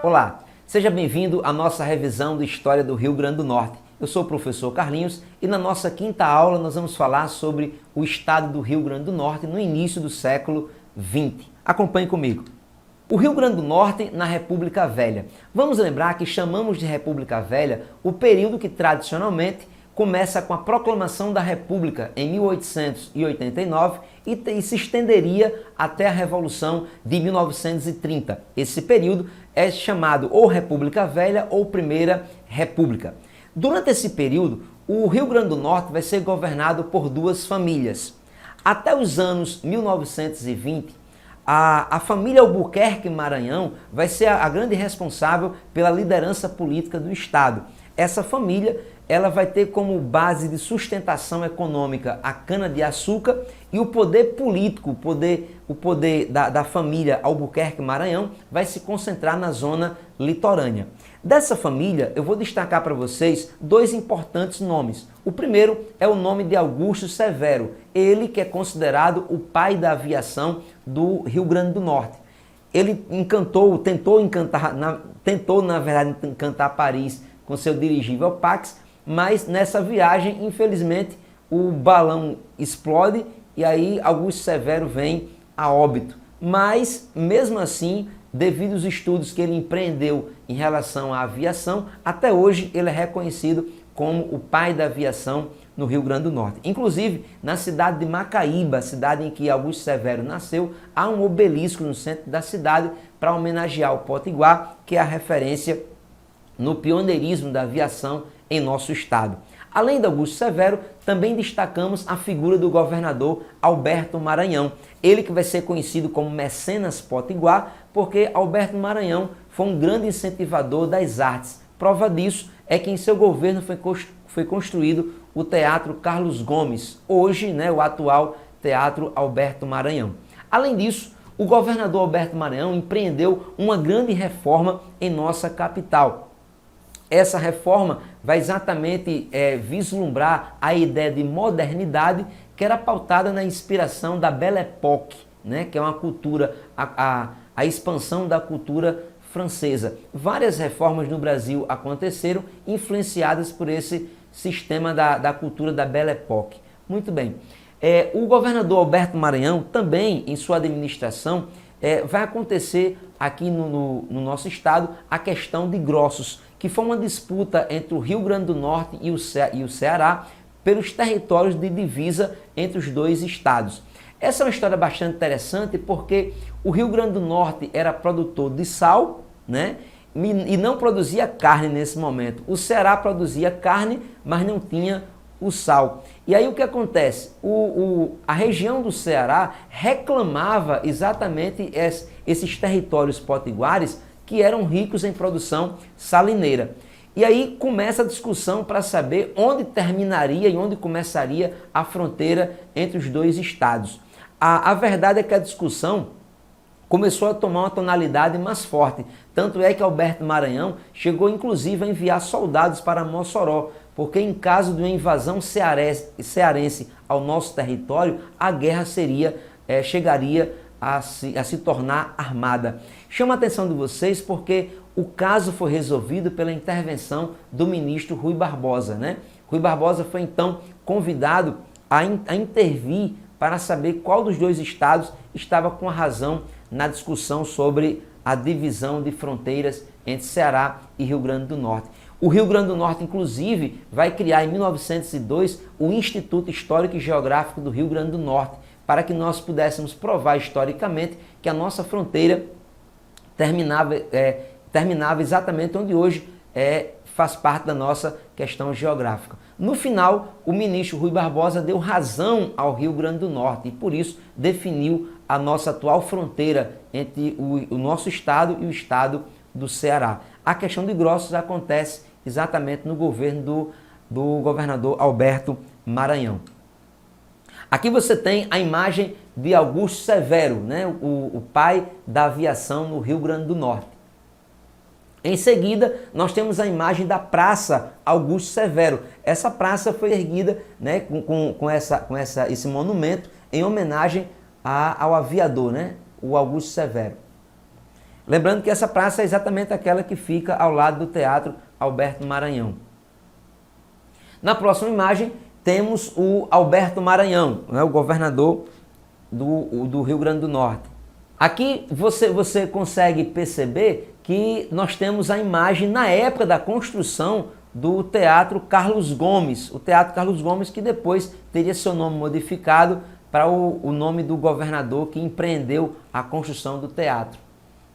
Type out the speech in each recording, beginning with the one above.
Olá, seja bem-vindo à nossa revisão de História do Rio Grande do Norte. Eu sou o professor Carlinhos e na nossa quinta aula nós vamos falar sobre o estado do Rio Grande do Norte no início do século XX. Acompanhe comigo. O Rio Grande do Norte na República Velha. Vamos lembrar que chamamos de República Velha o período que tradicionalmente começa com a proclamação da República em 1889 e se estenderia até a Revolução de 1930. Esse período é chamado ou República Velha ou Primeira República. Durante esse período, o Rio Grande do Norte vai ser governado por duas famílias. Até os anos 1920, a família Albuquerque Maranhão vai ser a grande responsável pela liderança política do Estado. Essa família ela vai ter como base de sustentação econômica a cana-de-açúcar e o poder político, o poder da família Albuquerque Maranhão vai se concentrar na zona litorânea. Dessa família, eu vou destacar para vocês dois importantes nomes. O primeiro é o nome de Augusto Severo, ele que é considerado o pai da aviação do Rio Grande do Norte. Ele tentou na verdade encantar Paris com seu dirigível Pax, mas nessa viagem, infelizmente, o balão explode e aí Augusto Severo vem a óbito. Mas, mesmo assim, devido aos estudos que ele empreendeu em relação à aviação, até hoje ele é reconhecido como o pai da aviação no Rio Grande do Norte. Inclusive, na cidade de Macaíba, cidade em que Augusto Severo nasceu, há um obelisco no centro da cidade para homenagear o Potiguar, que é a referência no pioneirismo da aviação em nosso estado. Além de Augusto Severo, também destacamos a figura do governador Alberto Maranhão. Ele que vai ser conhecido como Mecenas Potiguar, porque Alberto Maranhão foi um grande incentivador das artes. Prova disso é que em seu governo foi construído o Teatro Carlos Gomes, hoje o atual Teatro Alberto Maranhão. Além disso, o governador Alberto Maranhão empreendeu uma grande reforma em nossa capital. Essa reforma vai exatamente vislumbrar a ideia de modernidade que era pautada na inspiração da Belle Époque, que é uma cultura, a expansão da cultura francesa. Várias reformas no Brasil aconteceram influenciadas por esse sistema da cultura da Belle Époque. Muito bem. O governador Alberto Maranhão também, em sua administração, vai acontecer aqui no nosso estado a questão de Grossos, que foi uma disputa entre o Rio Grande do Norte e o Ceará pelos territórios de divisa entre os dois estados. Essa é uma história bastante interessante porque o Rio Grande do Norte era produtor de sal, e não produzia carne nesse momento. O Ceará produzia carne, mas não tinha o sal. E aí o que acontece? A região do Ceará reclamava exatamente esses territórios potiguares que eram ricos em produção salineira. E aí começa a discussão para saber onde terminaria e onde começaria a fronteira entre os dois estados. A verdade é que a discussão começou a tomar uma tonalidade mais forte. Tanto é que Alberto Maranhão chegou inclusive a enviar soldados para Mossoró, porque em caso de uma invasão cearense ao nosso território, a guerra chegaria a se tornar armada. Chama a atenção de vocês porque o caso foi resolvido pela intervenção do ministro Rui Barbosa. Rui Barbosa foi então convidado a intervir para saber qual dos dois estados estava com a razão na discussão sobre a divisão de fronteiras entre Ceará e Rio Grande do Norte. O Rio Grande do Norte, inclusive, vai criar em 1902 o Instituto Histórico e Geográfico do Rio Grande do Norte, para que nós pudéssemos provar historicamente que a nossa fronteira terminava exatamente onde hoje faz parte da nossa questão geográfica. No final, o ministro Rui Barbosa deu razão ao Rio Grande do Norte e, por isso, definiu a nossa atual fronteira entre o nosso estado e o estado do Ceará. A questão de Grossos acontece exatamente no governo do governador Alberto Maranhão. Aqui você tem a imagem de Augusto Severo, o pai da aviação no Rio Grande do Norte. Em seguida, nós temos a imagem da Praça Augusto Severo. Essa praça foi erguida com esse monumento em homenagem ao aviador, o Augusto Severo. Lembrando que essa praça é exatamente aquela que fica ao lado do Teatro Alberto Maranhão. Na próxima imagem temos o Alberto Maranhão, né, o governador do Rio Grande do Norte. Aqui você consegue perceber que nós temos a imagem na época da construção do Teatro Carlos Gomes. O Teatro Carlos Gomes que depois teria seu nome modificado para o nome do governador que empreendeu a construção do teatro.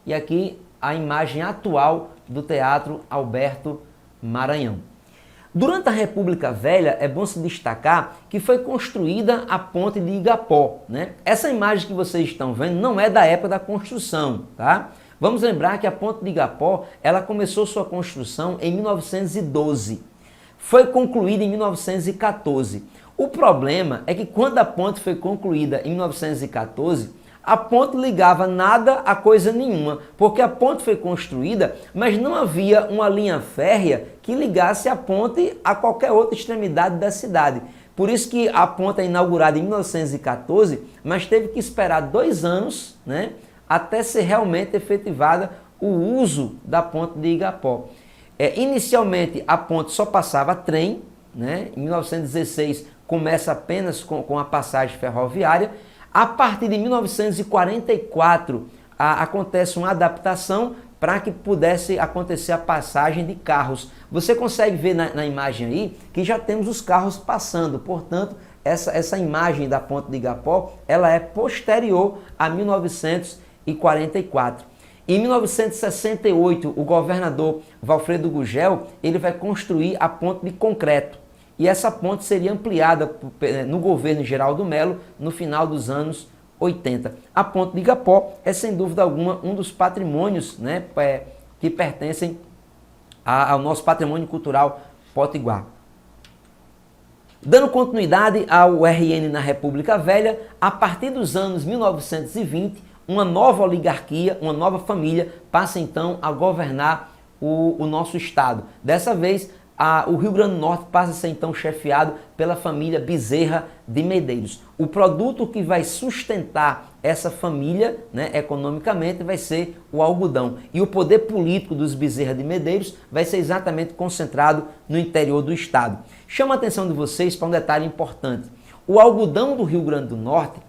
E aqui a imagem atual do Teatro Alberto Maranhão. Durante a República Velha, é bom se destacar que foi construída a Ponte de Igapó, né? Essa imagem que vocês estão vendo não é da época da construção, tá? Vamos lembrar que a Ponte de Igapó, ela começou sua construção em 1912. Foi concluída em 1914. O problema é que quando a ponte foi concluída em 1914, a ponte ligava nada a coisa nenhuma, porque a ponte foi construída, mas não havia uma linha férrea que ligasse a ponte a qualquer outra extremidade da cidade. Por isso que a ponte é inaugurada em 1914, mas teve que esperar 2 anos, né, até ser realmente efetivada o uso da ponte de Igapó. Inicialmente a ponte só passava trem, né, em 1916 começa apenas com a passagem ferroviária. A partir de 1944, acontece uma adaptação para que pudesse acontecer a passagem de carros. Você consegue ver na imagem aí que já temos os carros passando, portanto, essa imagem da Ponte de Igapó, ela é posterior a 1944. Em 1968, o governador Valfredo Gugel, ele vai construir a ponte de concreto. E essa ponte seria ampliada no governo Geraldo Melo no final dos anos 80. A Ponte de Igapó é, sem dúvida alguma, um dos patrimônios, né, que pertencem ao nosso patrimônio cultural potiguar. Dando continuidade ao RN na República Velha, a partir dos anos 1920, uma nova oligarquia, uma nova família passa então a governar o nosso estado. Dessa vez, o Rio Grande do Norte passa a ser então chefiado pela família Bezerra de Medeiros. O produto que vai sustentar essa família, né, economicamente, vai ser o algodão. E o poder político dos Bezerra de Medeiros vai ser exatamente concentrado no interior do estado. Chama a atenção de vocês para um detalhe importante. O algodão do Rio Grande do Norte,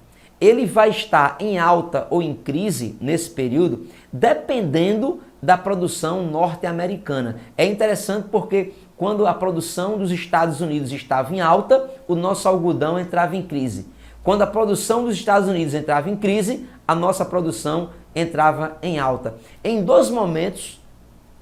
ele vai estar em alta ou em crise nesse período, dependendo da produção norte-americana. É interessante porque quando a produção dos Estados Unidos estava em alta, o nosso algodão entrava em crise. Quando a produção dos Estados Unidos entrava em crise, a nossa produção entrava em alta. Em 2 momentos,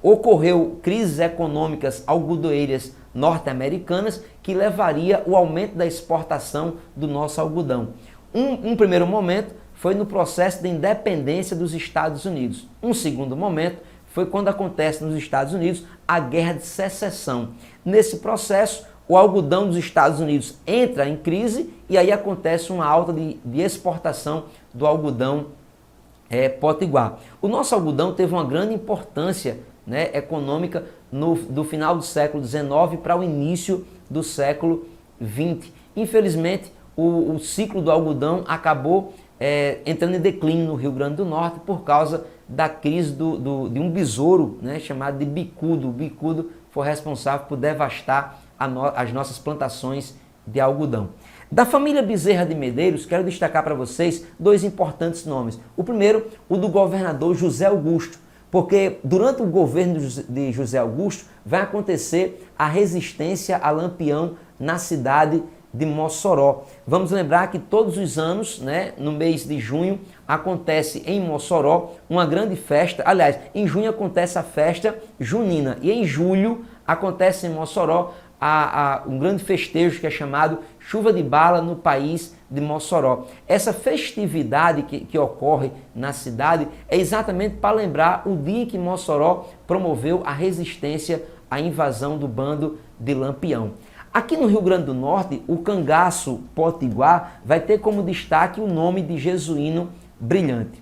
ocorreu crises econômicas algodoeiras norte-americanas que levaria o aumento da exportação do nosso algodão. Um primeiro momento foi no processo de independência dos Estados Unidos. Um segundo momento foi quando acontece nos Estados Unidos a Guerra de Secessão. Nesse processo, o algodão dos Estados Unidos entra em crise e aí acontece uma alta de exportação do algodão potiguar. O nosso algodão teve uma grande importância, né, econômica do final do século XIX para o início do século XX. Infelizmente, o ciclo do algodão acabou entrando em declínio no Rio Grande do Norte por causa da crise de um besouro, né, chamado de bicudo. O bicudo foi responsável por devastar as nossas plantações de algodão. Da família Bezerra de Medeiros, quero destacar para vocês 2 importantes nomes. O primeiro, o do governador José Augusto, porque durante o governo de José Augusto vai acontecer a resistência a Lampião na cidade de Mossoró. Vamos lembrar que todos os anos, né, no mês de junho, acontece em Mossoró uma grande festa. Aliás, em junho acontece a festa junina e em julho acontece em Mossoró um grande festejo que é chamado Chuva de Bala no País de Mossoró. Essa festividade que ocorre na cidade é exatamente para lembrar o dia em que Mossoró promoveu a resistência à invasão do bando de Lampião. Aqui no Rio Grande do Norte, o cangaço potiguar vai ter como destaque o nome de Jesuíno Brilhante.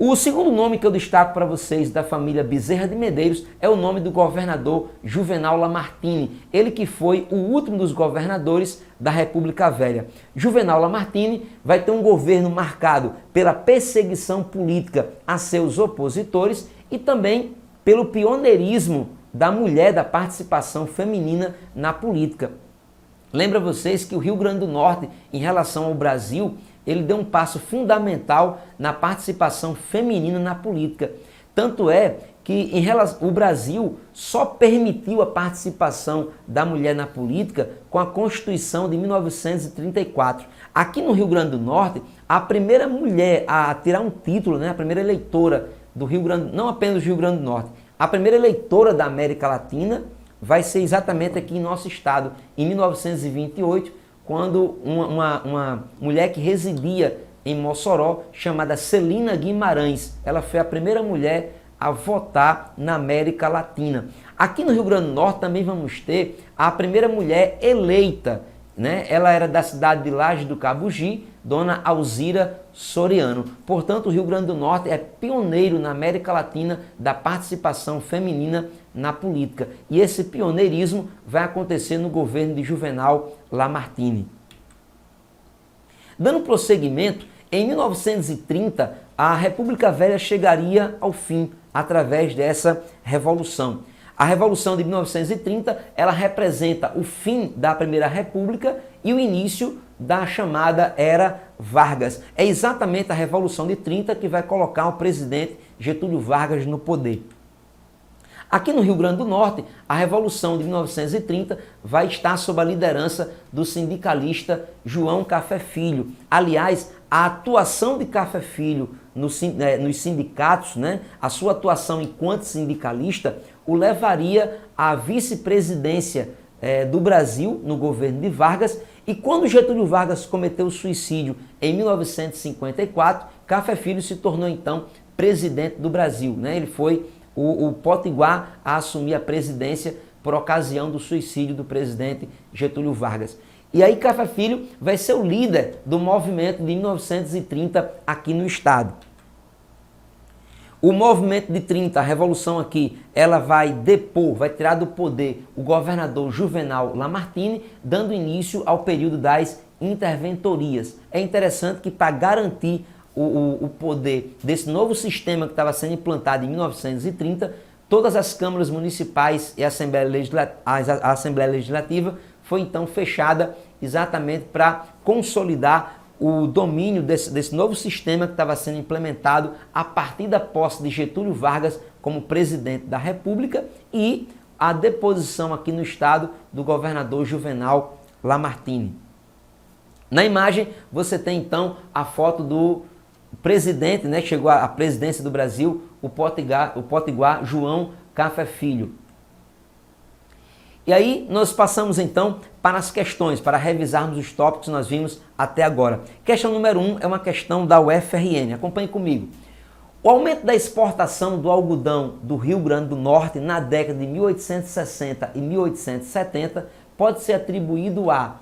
O segundo nome que eu destaco para vocês da família Bezerra de Medeiros é o nome do governador Juvenal Lamartine, ele que foi o último dos governadores da República Velha. Juvenal Lamartine vai ter um governo marcado pela perseguição política a seus opositores e também pelo pioneirismo da mulher, da participação feminina na política. Lembra vocês que o Rio Grande do Norte, em relação ao Brasil, ele deu um passo fundamental na participação feminina na política. Tanto é que o Brasil só permitiu a participação da mulher na política com a Constituição de 1934. Aqui no Rio Grande do Norte, a primeira mulher a tirar um título, né, a primeira eleitora do Rio Grande, não apenas do Rio Grande do Norte, a primeira eleitora da América Latina vai ser exatamente aqui em nosso estado, em 1928, quando uma mulher que residia em Mossoró, chamada Celina Guimarães, ela foi a primeira mulher a votar na América Latina. Aqui no Rio Grande do Norte também vamos ter a primeira mulher eleita, né? Ela era da cidade de Laje do Cabugi, Dona Alzira Soriano. Portanto, o Rio Grande do Norte é pioneiro na América Latina da participação feminina na política. E esse pioneirismo vai acontecer no governo de Juvenal Lamartine. Dando prosseguimento, em 1930, a República Velha chegaria ao fim através dessa revolução. A Revolução de 1930, ela representa o fim da Primeira República e o início da chamada Era Vargas. É exatamente a Revolução de 30 que vai colocar o presidente Getúlio Vargas no poder. Aqui no Rio Grande do Norte, a Revolução de 1930 vai estar sob a liderança do sindicalista João Café Filho. Aliás, a atuação de Café Filho nos sindicatos, né, a sua atuação enquanto sindicalista, o levaria à vice-presidência do Brasil no governo de Vargas. E quando Getúlio Vargas cometeu o suicídio em 1954, Café Filho se tornou então presidente do Brasil, né? Ele foi o potiguar a assumir a presidência por ocasião do suicídio do presidente Getúlio Vargas. E aí Café Filho vai ser o líder do movimento de 1930 aqui no estado. O movimento de 30, a revolução aqui, ela vai depor, vai tirar do poder o governador Juvenal Lamartine, dando início ao período das interventorias. É interessante que para garantir o poder desse novo sistema que estava sendo implantado em 1930, todas as câmaras municipais e a Assembleia Legislativa foi então fechada exatamente para consolidar o domínio desse novo sistema que estava sendo implementado a partir da posse de Getúlio Vargas como presidente da República e a deposição aqui no estado do governador Juvenal Lamartine. Na imagem você tem então a foto do presidente, né, que chegou à presidência do Brasil, o potiguar João Café Filho. E aí nós passamos então para as questões, para revisarmos os tópicos que nós vimos até agora. Questão número 1 é uma questão da UFRN, acompanhe comigo. O aumento da exportação do algodão do Rio Grande do Norte na década de 1860 e 1870 pode ser atribuído a: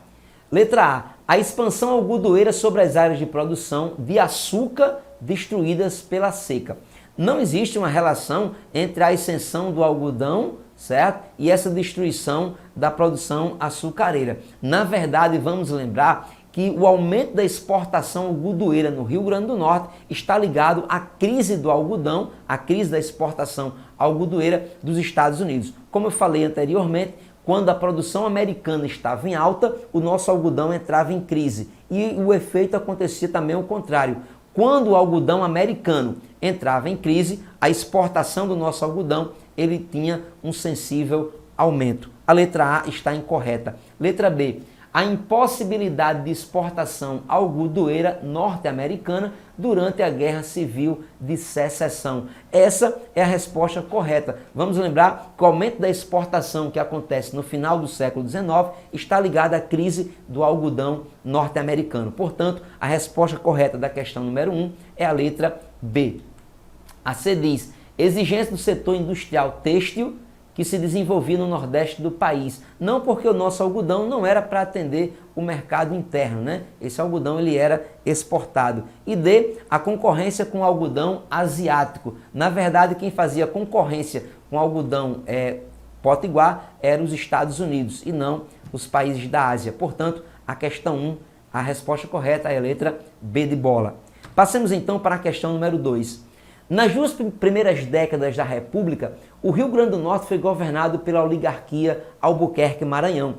letra A, a expansão algodoeira sobre as áreas de produção de açúcar destruídas pela seca. Não existe uma relação entre a extensão do algodão, certo? E essa destruição da produção açucareira. Na verdade, vamos lembrar que o aumento da exportação algodoeira no Rio Grande do Norte está ligado à crise do algodão, à crise da exportação algodoeira dos Estados Unidos. Como eu falei anteriormente, quando a produção americana estava em alta, o nosso algodão entrava em crise. E o efeito acontecia também ao contrário. Quando o algodão americano entrava em crise, a exportação do nosso algodão ele tinha um sensível aumento. A letra A está incorreta. Letra B, a impossibilidade de exportação algodoeira norte-americana durante a Guerra Civil de Secessão. Essa é a resposta correta. Vamos lembrar que o aumento da exportação que acontece no final do século XIX está ligado à crise do algodão norte-americano. Portanto, a resposta correta da questão número 1 é a letra B. A C diz: exigência do setor industrial têxtil que se desenvolvia no nordeste do país. Não porque o nosso algodão não era para atender o mercado interno, né? Esse algodão ele era exportado. E D, a concorrência com o algodão asiático. Na verdade, quem fazia concorrência com o algodão potiguar eram os Estados Unidos e não os países da Ásia. Portanto, a questão 1, a resposta correta é a letra B de bola. Passemos então para a questão número 2. Nas 2 primeiras décadas da República, o Rio Grande do Norte foi governado pela oligarquia Albuquerque-Maranhão.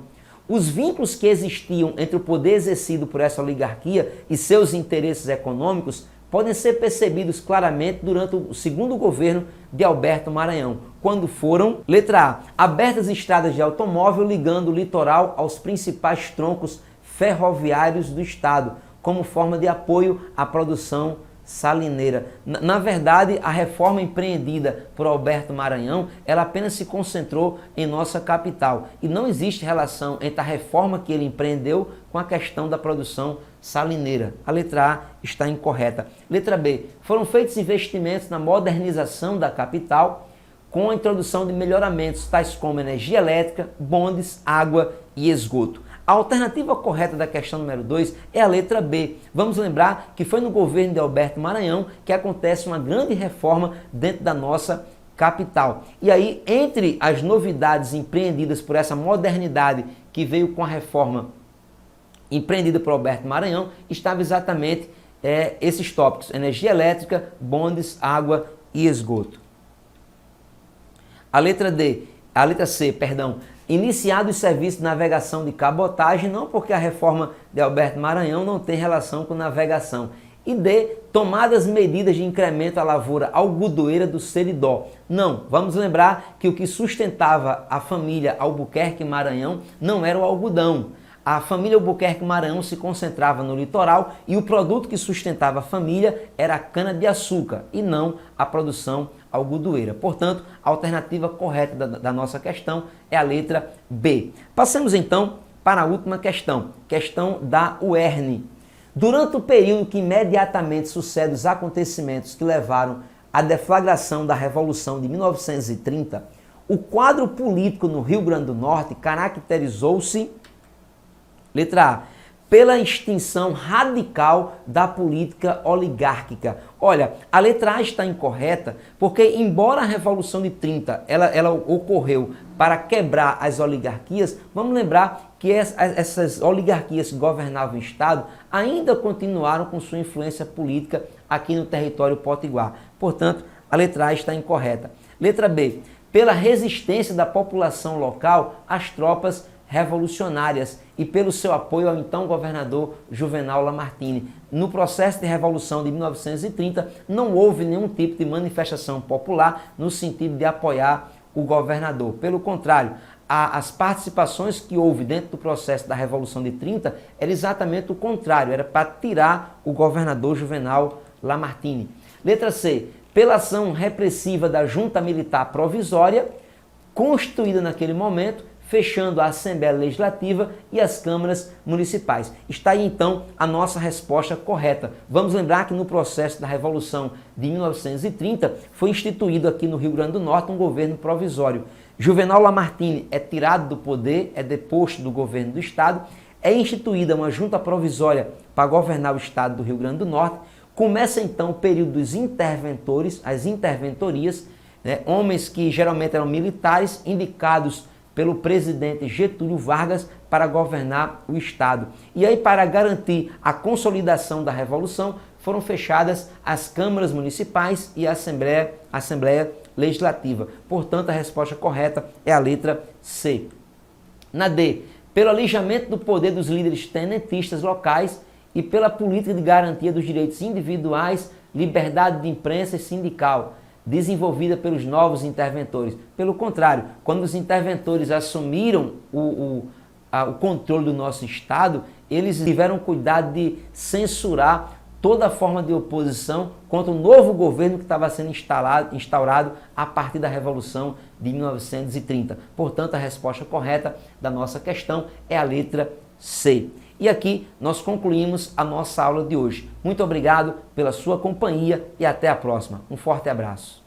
Os vínculos que existiam entre o poder exercido por essa oligarquia e seus interesses econômicos podem ser percebidos claramente durante o segundo governo de Alberto Maranhão, quando foram, letra A, abertas estradas de automóvel ligando o litoral aos principais troncos ferroviários do estado, como forma de apoio à produção salineira. Na verdade, a reforma empreendida por Alberto Maranhão, ela apenas se concentrou em nossa capital e não existe relação entre a reforma que ele empreendeu com a questão da produção salineira. A letra A está incorreta. Letra B, foram feitos investimentos na modernização da capital com a introdução de melhoramentos tais como energia elétrica, bondes, água e esgoto. A alternativa correta da questão número 2 é a letra B. Vamos lembrar que foi no governo de Alberto Maranhão que acontece uma grande reforma dentro da nossa capital. E aí, entre as novidades empreendidas por essa modernidade que veio com a reforma empreendida por Alberto Maranhão, estava exatamente esses tópicos: energia elétrica, bondes, água e esgoto. A letra C, iniciado os serviços de navegação de cabotagem, não porque a reforma de Alberto Maranhão não tem relação com navegação. E D, tomadas medidas de incremento à lavoura algodoeira do Seridó. Não, vamos lembrar que o que sustentava a família Albuquerque Maranhão não era o algodão. A família Albuquerque Maranhão se concentrava no litoral e o produto que sustentava a família era a cana-de-açúcar e não a produção algodoeira. Portanto, a alternativa correta da nossa questão é a letra B. Passemos então para a última questão, questão da UERN. Durante o período que imediatamente sucede os acontecimentos que levaram à deflagração da Revolução de 1930, o quadro político no Rio Grande do Norte caracterizou-se, letra A, pela extinção radical da política oligárquica. Olha, a letra A está incorreta porque, embora a Revolução de 30 ela ocorreu para quebrar as oligarquias, vamos lembrar que essas oligarquias que governavam o Estado ainda continuaram com sua influência política aqui no território potiguar. Portanto, a letra A está incorreta. Letra B, pela resistência da população local às tropas revolucionárias e pelo seu apoio ao então governador Juvenal Lamartine. No processo de revolução de 1930, não houve nenhum tipo de manifestação popular no sentido de apoiar o governador. Pelo contrário, as participações que houve dentro do processo da Revolução de 30 era exatamente o contrário, era para tirar o governador Juvenal Lamartine. Letra C, pela ação repressiva da junta militar provisória, constituída naquele momento, fechando a Assembleia Legislativa e as câmaras municipais. Está aí então a nossa resposta correta. Vamos lembrar que no processo da Revolução de 1930 foi instituído aqui no Rio Grande do Norte um governo provisório. Juvenal Lamartine é tirado do poder, é deposto do governo do Estado, é instituída uma junta provisória para governar o Estado do Rio Grande do Norte. Começa então o período dos interventores, as interventorias, né, homens que geralmente eram militares indicados pelo presidente Getúlio Vargas para governar o Estado. E aí, para garantir a consolidação da Revolução, foram fechadas as câmaras municipais e a Assembleia Legislativa. Portanto, a resposta correta é a letra C. Na D, pelo alijamento do poder dos líderes tenentistas locais e pela política de garantia dos direitos individuais, liberdade de imprensa e sindical, desenvolvida pelos novos interventores. Pelo contrário, quando os interventores assumiram o controle do nosso Estado, eles tiveram cuidado de censurar toda forma de oposição contra o novo governo que estava sendo instaurado a partir da Revolução de 1930. Portanto, a resposta correta da nossa questão é a letra C. E aqui nós concluímos a nossa aula de hoje. Muito obrigado pela sua companhia e até a próxima. Um forte abraço.